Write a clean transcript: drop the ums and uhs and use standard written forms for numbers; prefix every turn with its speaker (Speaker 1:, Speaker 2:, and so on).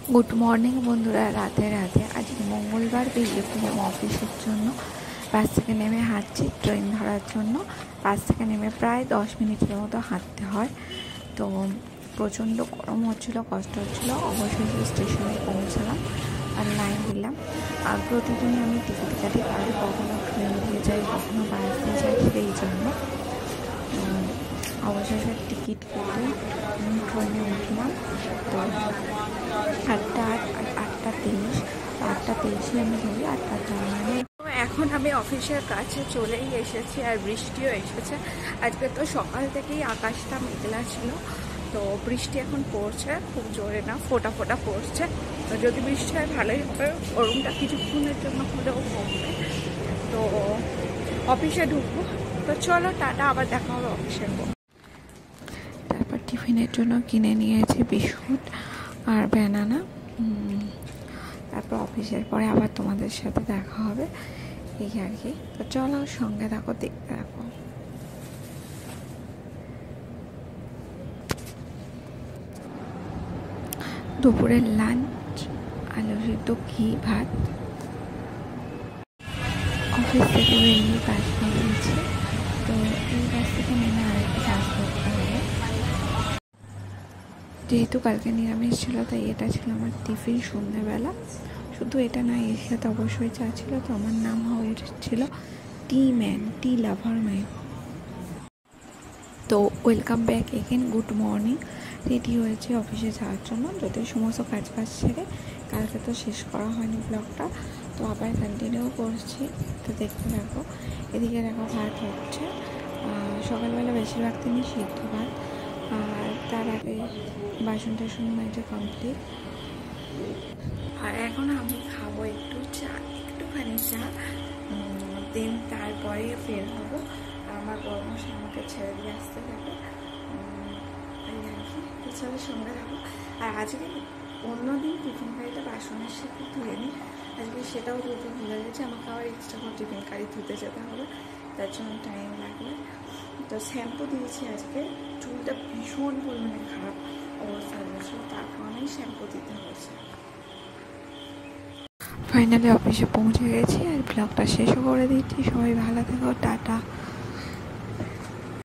Speaker 1: Good morning বন্ধুরা, রাতে রাতে আজকে মঙ্গলবার বেরিয়ে পড়লাম অফিসের জন্য। বাস থেকে নেমে হাঁটছি ট্রেন ধরার জন্য। বাস থেকে নেমে প্রায় 10 মিনিটের মতো হাঁটতে হয়। তো প্রচণ্ড গরম হচ্ছিলো, কষ্ট হচ্ছিলো। অবশেষে স্টেশনে পৌঁছালাম আর লাইন দিলাম। আর প্রতিদিনই আমি টিকিট কাটি, কারণ কখনো ট্রেন দিয়ে যাই, কখনো বাস দিয়ে যাই, সেই জন্য অবশেষে টিকিট কেটে ট্রেনে উঠলাম। তো 8:30 আমি ধরি, 8:00 এখন আমি অফিসের কাছে চলেই এসেছি আর বৃষ্টিও এসেছে। আজকে তো সকাল থেকেই আকাশটা মেঘলা ছিল, তো বৃষ্টি এখন পড়ছে, খুব জোরে না, ফোঁটা ফোঁটা পড়ছে। তো যদি বৃষ্টি হয় ভালোই হবে, গরমটা কিছুক্ষণের জন্য হলেও কমবে। তো অফিসে ঢুকবো। তো চলো টাটা, আবার দেখা হবে অফিসের পর। তারপর টিফিনের জন্য কিনে নিয়েছি বিস্কুট আর ব্যানানা। তারপর অফিসের পরে আবার তোমাদের সাথে দেখা হবে, এই আর কি। তো চলো সঙ্গে থাকো, দেখতে থাকো। দুপুরের লাঞ্চ আলু সিদ্ধ, ঘি, ভাত। অফিস থেকে বেরিয়ে বাস নিয়েছি। তো এই বাস থেকে নেমে আরেকটা বাস ধরতে হবে। যেহেতু কালকে নিরামিষ ছিল, তাই এটা ছিল আমার টিফিন সন্ধ্যেবেলা। শুধু এটা না, এর সাথে অবশ্যই চা ছিল। তো আমার নাম হওয়া উচিত ছিল টি ম্যান, টি লাভার ম্যান। তো welcome back again, good morning. Ready হয়েছে অফিসে যাওয়ার জন্য, যদিও সমস্ত কাজ ছেড়ে। কালকে তো শেষ করা হয়নি ব্লগটা, তো আবার কন্টিনিউ করছি। তো দেখতে থাকো। এদিকে দেখো ভাত হচ্ছে। সকালবেলা বেশিরভাগ দিনই সিদ্ধ ভাত, আর তার আগে বাসন টাসন মেজে কমপ্লিট। আর এখন আমি খাবো একটু চা, একটুখানি চা, দেন তারপরে ফের হবো। আমার বরমশ আমাকে ছেড়ে দিয়ে আসতে থাকে, চলো সঙ্গে থাকো। আর আজকে অন্যদিন টিফিন কারিটা বাসনের সাথে ধুয়ে নিই, আজকে সেটাও ধুতে ভুলে গেছে। আমাকে আবার এক্সট্রা করে টিফিন কারি ধুতে যেতে হবে, তার জন্য টাইম লাগবে। তো শ্যাম্পু দিয়েছি আজকে, চুলটা ভীষণ পরিমাণে খারাপ অবস্থা হয়েছিল, তার কারণেই শ্যাম্পু দিতে হয়েছে। ফাইনালি অফিসে পৌঁছে গেছি আর ব্লগটা শেষও করে দিচ্ছি। সবাই ভালো থেকো, টাটা।